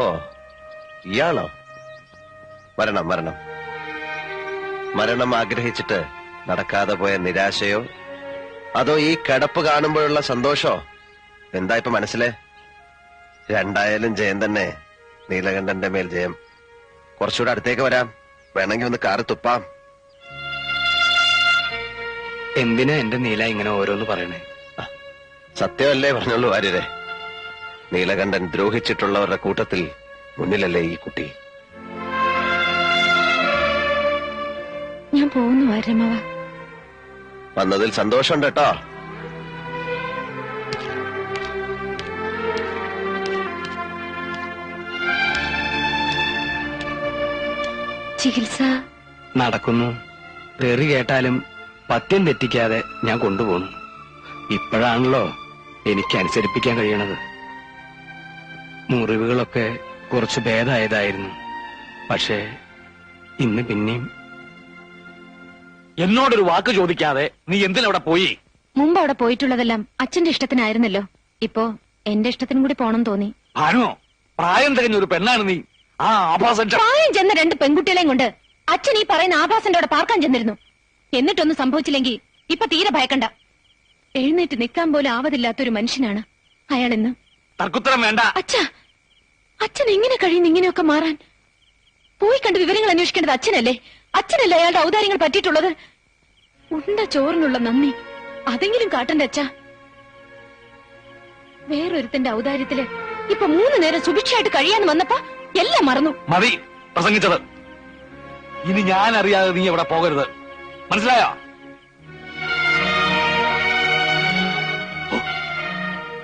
ഓ, ഇയാളോ? മരണം മരണം മരണം ആഗ്രഹിച്ചിട്ട് നടക്കാതെ പോയ നിരാശയോ അതോ ഈ കിടപ്പ് കാണുമ്പോഴുള്ള സന്തോഷോ? എന്താ ഇപ്പൊ മനസ്സിലെ? രണ്ടായാലും ജയം തന്നെ. നീലകണ്ഠന്റെ മേൽ ജയം. കുറച്ചുകൂടെ അടുത്തേക്ക് വരാം, വേണമെങ്കിൽ ഒന്ന് കാറ് തുപ്പാം. എന്തിനാ എന്റെ നീല ഇങ്ങനെ ഓരോന്ന് പറയണേ? സത്യമല്ലേ പറഞ്ഞുള്ളൂ വാര്യരെ. നീലകണ്ഠൻ ദ്രോഹിച്ചിട്ടുള്ളവരുടെ കൂട്ടത്തിൽ മുന്നിലല്ലേ ഈ കുട്ടി. ഞാൻ പോകുന്നു വാര്യമാവ. വന്നതിൽ സന്തോഷമുണ്ട് കേട്ടോ. ചികിത്സ നടക്കുന്നു. തെറി കേട്ടാലും പത്യം തെറ്റിക്കാതെ ഞാൻ കൊണ്ടുപോകുന്നു. ഇപ്പോഴാണല്ലോ എനിക്ക് അനുസരിപ്പിക്കാൻ കഴിയണത്. മുറിവുകളൊക്കെ കുറച്ച് ഭേദമായതായിരുന്നു. പക്ഷേ ഇന്ന് പിന്നെയും. എന്നോടൊരു വാക്ക് ചോദിക്കാതെ നീ എന്തിനവിടെ പോയി? മുമ്പ് അവിടെ പോയിട്ടുള്ളതെല്ലാം അച്ഛന്റെ ഇഷ്ടത്തിനായിരുന്നല്ലോ. ഇപ്പോ എന്റെ ഇഷ്ടത്തിനും കൂടി പോണം തോന്നി. ആണോ? പ്രായം തികഞ്ഞൊരു പെണ്ണാണ് നീ. ആ ആഭാസൻ പ്രായം ചെന്ന രണ്ട് പെൺകുട്ടികളെയും കൊണ്ട് അച്ഛൻ ഈ പറയുന്ന ആഭാസന്റെ അവിടെ പാർക്കാൻ ചെന്നിരുന്നു. എന്നിട്ടൊന്നും സംഭവിച്ചില്ലെങ്കിൽ ഇപ്പൊ തീരെ ഭയക്കണ്ട. എഴുന്നേറ്റ് നിൽക്കാൻ പോലും ആവതില്ലാത്തൊരു മനുഷ്യനാണ് അയാൾ ഇന്ന്. തർക്കുത്തരം വേണ്ട. അച്ഛൻ എങ്ങനെ കഴിയുന്നു ഇങ്ങനെയൊക്കെ മാറാൻ? പോയി കണ്ട് വിവരങ്ങൾ അന്വേഷിക്കേണ്ടത് അച്ഛനല്ലേ? അച്ഛനല്ലേ അയാളുടെ ഔദാര്യങ്ങൾ പറ്റിയിട്ടുള്ളത്? ഉണ്ട ചോറിനുള്ള നന്ദി അതെങ്കിലും കാട്ടണ്ട അച്ഛ. വേറൊരുത്തന്റെ ഔദാര്യത്തില് ഇപ്പൊ 3 നേരം സുഭിക്ഷയായിട്ട് കഴിയാന്ന് വന്നപ്പോ എല്ലാം മറന്നു. മതി പ്രസംഗിച്ചത്. ഇനി ഞാൻ അറിയാതെ നീ എവിടെ പോകരുത്, മനസ്സിലായോ?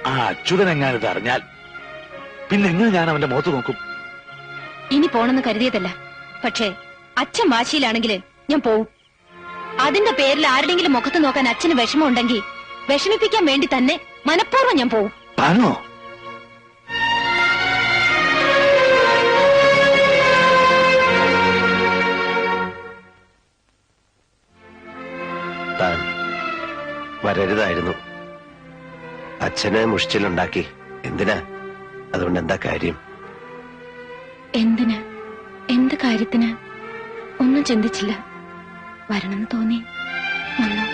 ആ അച്യുതൻ എങ്ങാനിത് അറിഞ്ഞാൽ പിന്നെ എങ്ങനെ ഞാൻ അവന്റെ മുഖത്ത് നോക്കും? ഇനി പോണെന്ന് കരുതിയതല്ല. പക്ഷേ അച്ഛൻ വാശിയിലാണെങ്കിൽ ഞാൻ പോവും. അതിന്റെ പേരിൽ ആരുടെങ്കിലും മുഖത്ത് നോക്കാൻ അച്ഛന് വിഷമമുണ്ടെങ്കിൽ വിഷമിപ്പിക്കാൻ വേണ്ടി തന്നെ മനഃപൂർവ്വം ഞാൻ പോവും. ആണോ? താൻ വരരുതായിരുന്നു. അച്ഛനെ മുഷിച്ചിലുണ്ടാക്കി. എന്തിനാ? അതുകൊണ്ട് എന്താ കാര്യം? എന്തിന്? എന്ത് കാര്യത്തിന്? ഒന്നും ചിന്തിച്ചില്ല. വരണമെന്ന് തോന്നി വന്നു.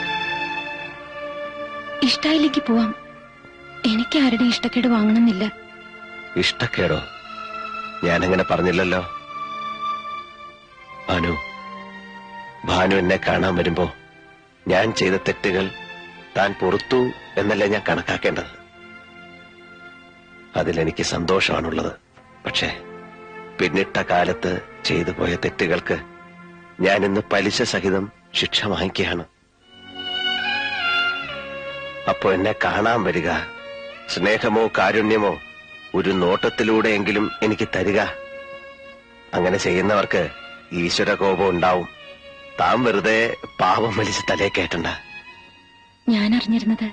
ഇഷ്ടായില്ലെങ്കിൽ പോവാം. എനിക്ക് ആരുടെ ഇഷ്ടക്കേട് വാങ്ങണമെന്നില്ല. ഇഷ്ടക്കേടോ? ഞാനങ്ങനെ പറഞ്ഞില്ലല്ലോ. ഭാനു എന്നെ കാണാൻ വരുമ്പോ ഞാൻ ചെയ്ത തെറ്റുകൾ താൻ പൊറുത്തു എന്നല്ലേ ഞാൻ കണക്കാക്കേണ്ടത്. അതിലെനിക്ക് സന്തോഷമാണുള്ളത്. പക്ഷേ പിന്നിട്ട കാലത്ത് ചെയ്തു പോയ തെറ്റുകൾക്ക് ഞാൻ ഇന്ന് പലിശ സഹിതം ശിക്ഷ വാങ്ങിക്കുകയാണ്. അപ്പോ എന്നെ കാണാൻ വരിക, സ്നേഹമോ കാരുണ്യമോ ഒരു നോട്ടത്തിലൂടെയെങ്കിലും എനിക്ക് തരിക. അങ്ങനെ ചെയ്യുന്നവർക്ക് ഈശ്വര കോപം ഉണ്ടാവും. താൻ വെറുതെ പാവം വലിച്ച് തലേ കേട്ടണ്ട. ഞാൻ അറിഞ്ഞിരുന്നത്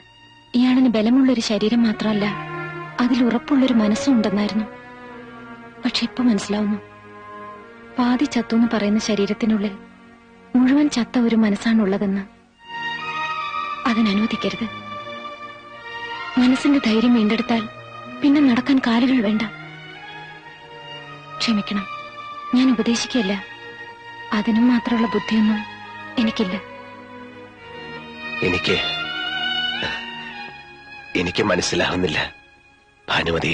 ഇയാളിന് ബലമുള്ളൊരു ശരീരം മാത്രമല്ല, അതിൽ ഉറപ്പുള്ളൊരു മനസ്സും ഉണ്ടെന്നായിരുന്നു. പക്ഷെ ഇപ്പൊ മനസ്സിലാവുന്നു, പാതി ചത്തു എന്ന് പറയുന്ന ശരീരത്തിനുള്ളിൽ മുഴുവൻ ചത്ത ഒരു മനസ്സാണുള്ളതെന്ന്. അതിനനുവദിക്കരുത്. മനസ്സിന്റെ ധൈര്യം വീണ്ടെടുത്താൽ പിന്നെ നടക്കാൻ കാലുകൾ വേണ്ട. ക്ഷമിക്കണം, ഞാൻ ഉപദേശിക്കല്ല. അതിനും മാത്രമുള്ള ബുദ്ധിയൊന്നും എനിക്കില്ല. എനിക്ക് മനസ്സിലാവുന്നില്ല ഭാനുമതി.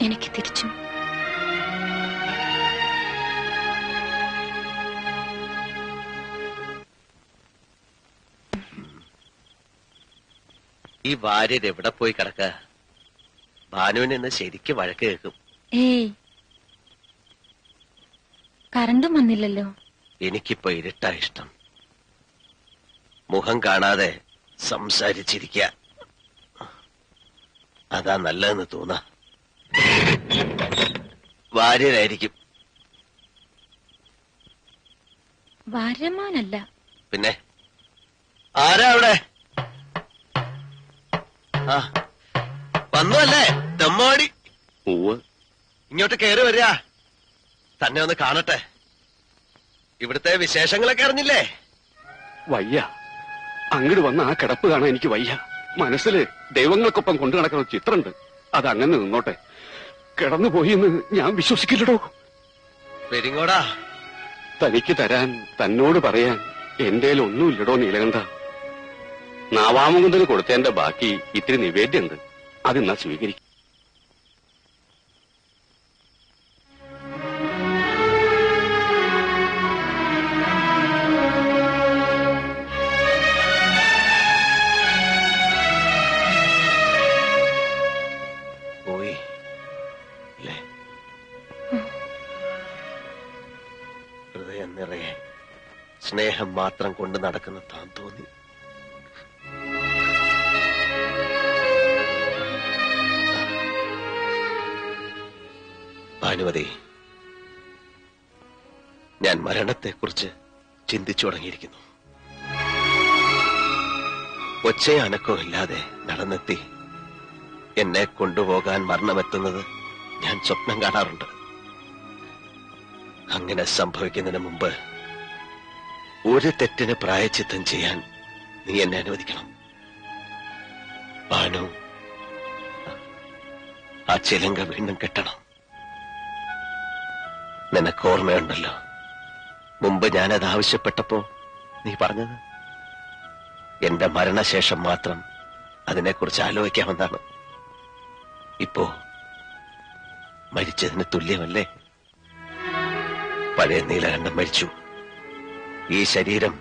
എനിക്ക് തിരിച്ചും ഈ വാര്യർ എവിടെ പോയി കിടക്ക? ഭാനുവിന് ഇന്ന് ശരിക്കും വഴക്ക് കേൾക്കും. ഏയ്, കറണ്ടും വന്നില്ലല്ലോ. എനിക്കിപ്പോ ഇരുട്ടാ ഇഷ്ടം. മുഖം കാണാതെ സംസാരിച്ചിരിക്ക, അതാ നല്ലതെന്ന് തോന്നാ. വാര്യരായിരിക്കും. വാര്യമാനല്ല. പിന്നെ ആരാ അവിടെ? ആ, വന്നല്ലേ തെമ്മാടി. ഇങ്ങോട്ട് കയറി വരിക. തന്നെ ഒന്ന് കാണട്ടെ. ഇവിടുത്തെ വിശേഷങ്ങളൊക്കെ അറിഞ്ഞില്ലേ? വയ്യ, അങ്ങോട്ട് വന്ന ആ കിടപ്പ് കാണാൻ എനിക്ക് വയ്യ. മനസ്സില് ദൈവങ്ങൾക്കൊപ്പം കൊണ്ടു നടക്കുന്ന ചിത്രമുണ്ട്, അത് അങ്ങനെ നിന്നോട്ടെ. കിടന്നുപോയി എന്ന് ഞാൻ വിശ്വസിക്കില്ലടോ. പെരിങ്ങോടാ, തനിക്ക് തരാൻ, തന്നോട് പറയാൻ എന്റെ ഒന്നുമില്ലടോ നീലകണ്ഠ. നാവാമുകുന്ദന് കൊടുത്തതിന്റെ ബാക്കി ഇത്തിരി നിവേദ്യമുണ്ട്, അതെന്നാ സ്വീകരിക്കും. പോയി അല്ലേ? ഹൃദയം നിറയെ സ്നേഹം മാത്രം കൊണ്ട് നടക്കുന്ന താൻ തോന്നി. ഭാനുമതി, ഞാൻ മരണത്തെക്കുറിച്ച് ചിന്തിച്ചു തുടങ്ങിയിരിക്കുന്നു. ഒച്ചയും അനക്കവും ഇല്ലാതെ നടന്നെത്തി എന്നെ കൊണ്ടുപോകാൻ മരണമെത്തുന്നത് ഞാൻ സ്വപ്നം കാണാറുണ്ട്. അങ്ങനെ സംഭവിക്കുന്നതിന് മുമ്പ് ഒരു തെറ്റിന് പ്രായച്ചിത്തം ചെയ്യാൻ നീ എന്നെ അനുവദിക്കണം. ഭാനു, ആ ചിലങ്ക വീണ്ടും കെട്ടണം. നിനക്ക് ഓർമ്മയുണ്ടല്ലോ, മുമ്പ് ഞാനത് ആവശ്യപ്പെട്ടപ്പോ നീ പറഞ്ഞത് എന്റെ മരണശേഷം മാത്രം അതിനെക്കുറിച്ച് ആലോചിക്കാമെന്നാണ്. ഇപ്പോ മരിച്ചതിന് തുല്യമല്ലേ? പഴയ നീലകണ്ഠൻ മരിച്ചു. ഈ ശരീരം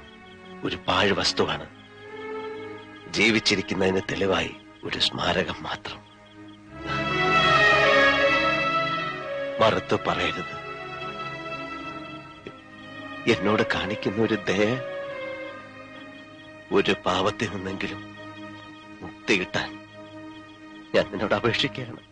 ഒരു പാഴ് വസ്തുവാണ്, ജീവിച്ചിരിക്കുന്നതിന് തെളിവായി ഒരു സ്മാരകം മാത്രം. മറുത്തു പറയരുത്. എന്നോട് കാണിക്കുന്ന ഒരു ദയ, ഒരു പാവത്തിൽ നിന്നെങ്കിലും മുക്തി കിട്ടാൻ ഞാൻ നിന്നോട് അപേക്ഷിക്കുകയാണ്.